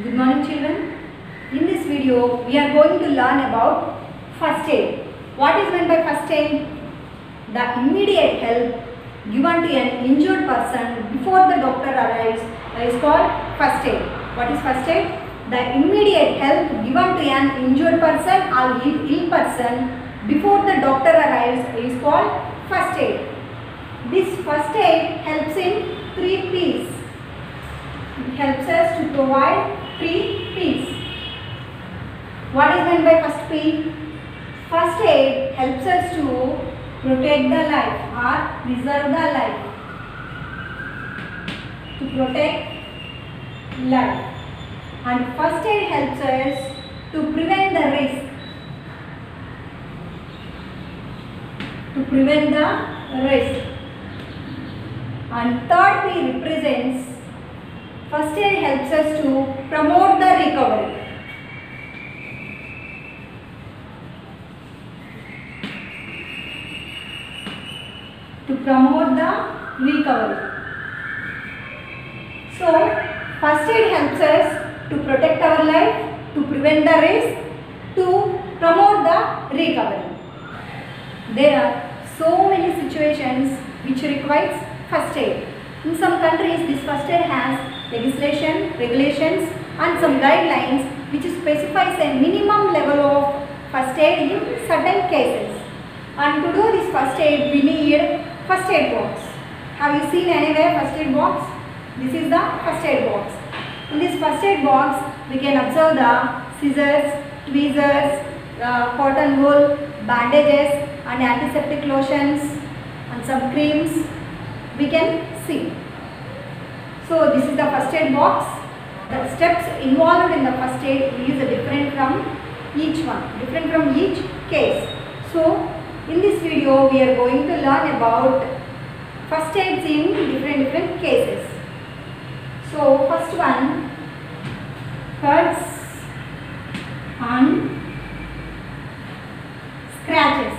Good morning children. In this video we are going to learn about first aid. What is meant by first aid? The immediate help given to an injured person before the doctor arrives is called first aid. What is first aid? The immediate help given to an injured person or ill person before the doctor arrives is called first aid. This first aid helps in 3 P's. It helps us to provide 3 P's. What is meant by first P? First aid helps us to protect the life or preserve the life. To protect life. And first aid helps us to prevent the risk. To prevent the risk. And third P represents first aid helps us to promote the recovery. To promote the recovery. So, first aid helps us to protect our life, to prevent the risk, to promote the recovery. There are so many situations which requires first aid. In some countries, this first aid has legislation, regulations and some guidelines which specifies a minimum level of first aid in certain cases. And to do this first aid, we need first aid box. Have you seen anywhere first aid box? This is the first aid box. In this first aid box, we can observe the scissors, tweezers, cotton wool, bandages and antiseptic lotions and some creams we can see. So this is the first aid box. The steps involved in the first aid is different from each one, different from each case. So in this video we are going to learn about first aids in different cases. So first one, cuts and scratches.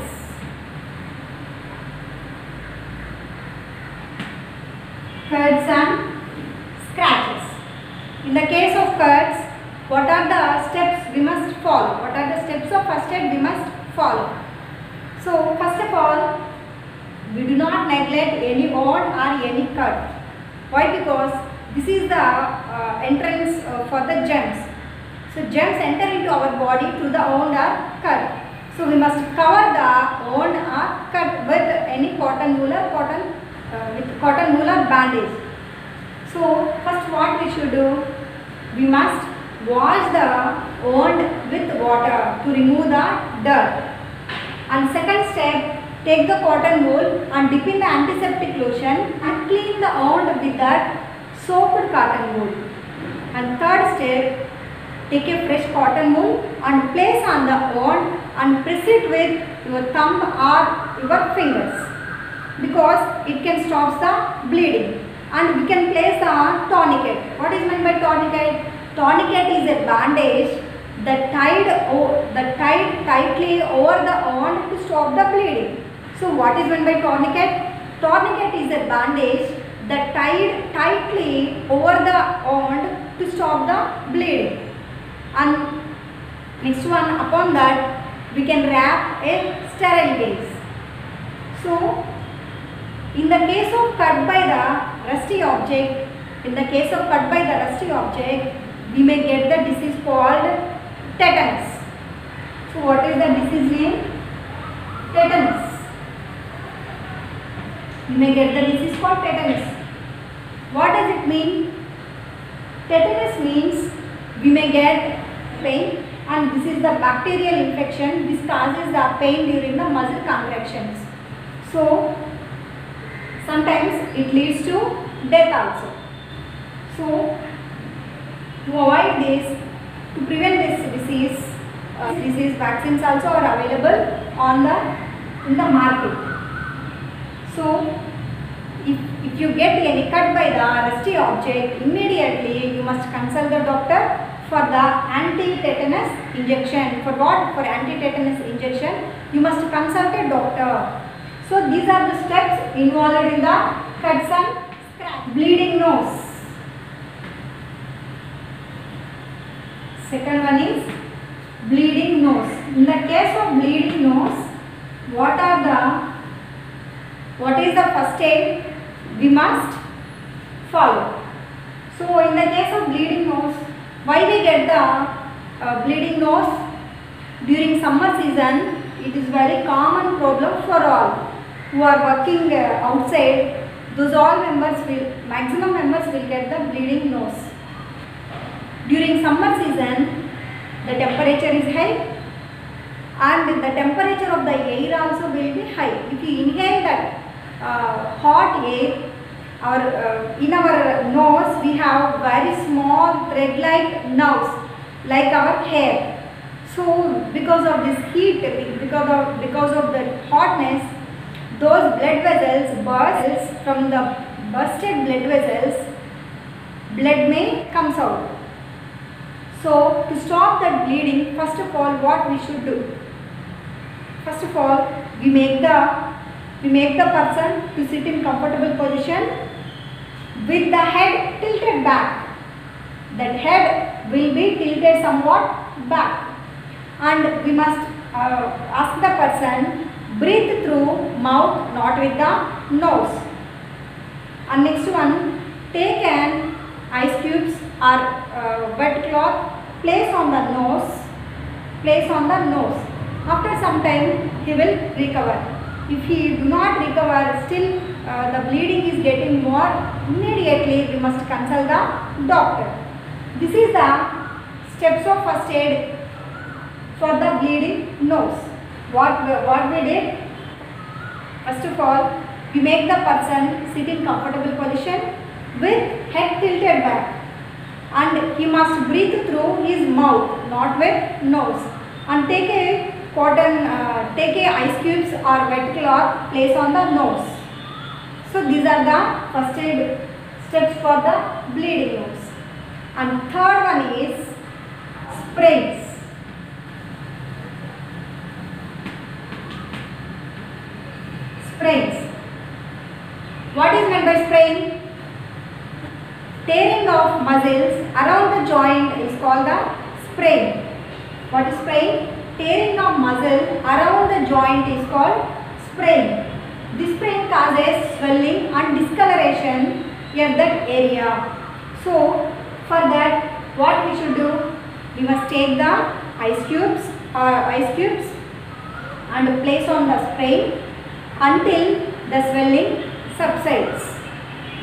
Cuts and scratches. In the case of cuts, what are the steps we must follow? What are the steps of first aid we must follow? So first of all, we do not neglect any wound or any cut. Why? Because this is the entrance for the germs. So germs enter into our body through the wound or cut. So we must cover the wound or cut with any cotton wool or bandage. So first what we should do? We must wash the wound with water to remove the dirt. And second step, take the cotton wool and dip in the antiseptic lotion and clean the wound with that soaked cotton wool. And third step, take a fresh cotton wool and place on the wound and press it with your thumb or your fingers, because it can stop the bleeding. And we can place a tourniquet. What is meant by tourniquet? Tourniquet is a bandage that tied tightly over the wound to stop the bleeding. So what is meant by tourniquet? Tourniquet is a bandage that tied tightly over the wound to stop the bleeding. And next one, upon that we can wrap a sterile gauze. So in the case of cut by the rusty object, we may get the disease called tetanus. So what is the disease name? Tetanus. We may get the disease called tetanus. What does it mean? Tetanus means we may get pain, and this is the bacterial infection. This causes the pain during the muscle contractions. So sometimes it leads to death also. So to avoid this, to prevent this disease, vaccines also are available in the market. So if you get any cut by the rusty object, immediately you must consult the doctor for the anti-tetanus injection. For what? For anti-tetanus injection, you must consult a doctor. So these are the steps involved in the cuts and scratch. Bleeding nose. Second one is bleeding nose. In the case of bleeding nose, what is the first aid we must follow? So in the case of bleeding nose, why we get the bleeding nose? During summer season, it is very common problem for all who are working outside. Maximum members will get the bleeding nose. During summer season, the temperature is high and the temperature of the air also will be high. If you inhale that hot air, in our nose we have very small thread-like nerves like our hair. So because of this heat, because of the hotness, those blood vessels burst. From the bursted blood vessels, blood may comes out. So to stop that bleeding, first of all, what we should do? First of all, we make the person to sit in comfortable position with the head tilted back. That head will be tilted somewhat back, and we must ask the person breathe through mouth, not with the nose. And next one, take an ice cubes or wet cloth, place on the nose. After some time he will recover. If he do not recover, still the bleeding is getting more, immediately we must consult the doctor. This is the steps of first aid for the bleeding nose. What we did? First of all, we make the person sit in comfortable position with head tilted back, and he must breathe through his mouth, not with nose. And take a ice cubes or wet cloth, place on the nose. So these are the first aid steps for the bleeding nose. And third one is sprains. What is meant by sprain? Tearing of muscles around the joint is called the sprain. What is sprain? Tearing of muscle around the joint is called sprain. This sprain causes swelling and discoloration in that area. So for that, what we should do? We must take the ice cubes and place on the sprain until the swelling subsides.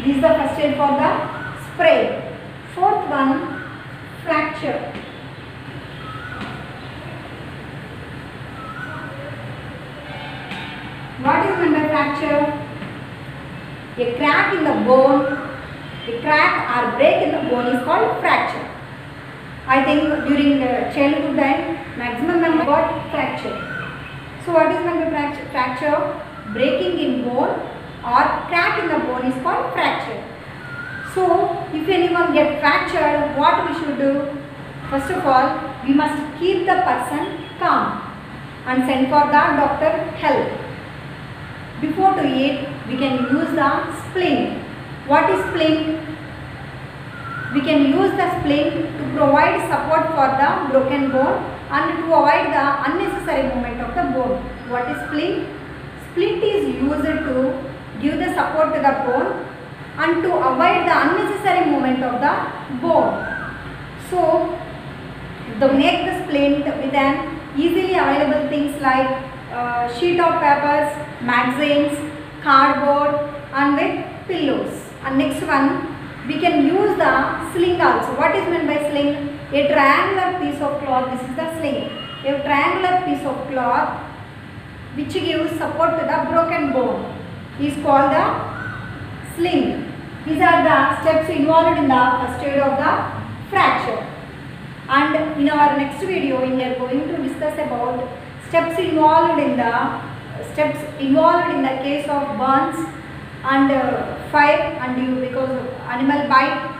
This is the first aid for the sprain. Fourth one, fracture. What is meant by fracture? A crack in the bone, a crack or break in the bone is called fracture. I think during childhood time, maximum members got fracture. So what is meant by fracture? Breaking in bone or crack in the bone is called fracture. So if anyone get fractured, what we should do? First of all, we must keep the person calm and send for the doctor help. Before to eat, we can use the splint. What is splint? We can use the splint to provide support for the broken bone and to avoid the unnecessary movement of the bone. What is splint? Splint is used to give the support to the bone and to avoid the unnecessary movement of the bone. So, to make the splint with an easily available things like sheet of papers, magazines, cardboard and with pillows. And next one, we can use the sling also. What is meant by sling? A triangular piece of cloth. This is the sling. A triangular piece of cloth which gives support to the broken bone is called the sling. These are the steps involved in the first aid of the fracture. And in our next video, we are going to discuss about steps involved in the case of burns and fire and because of animal bite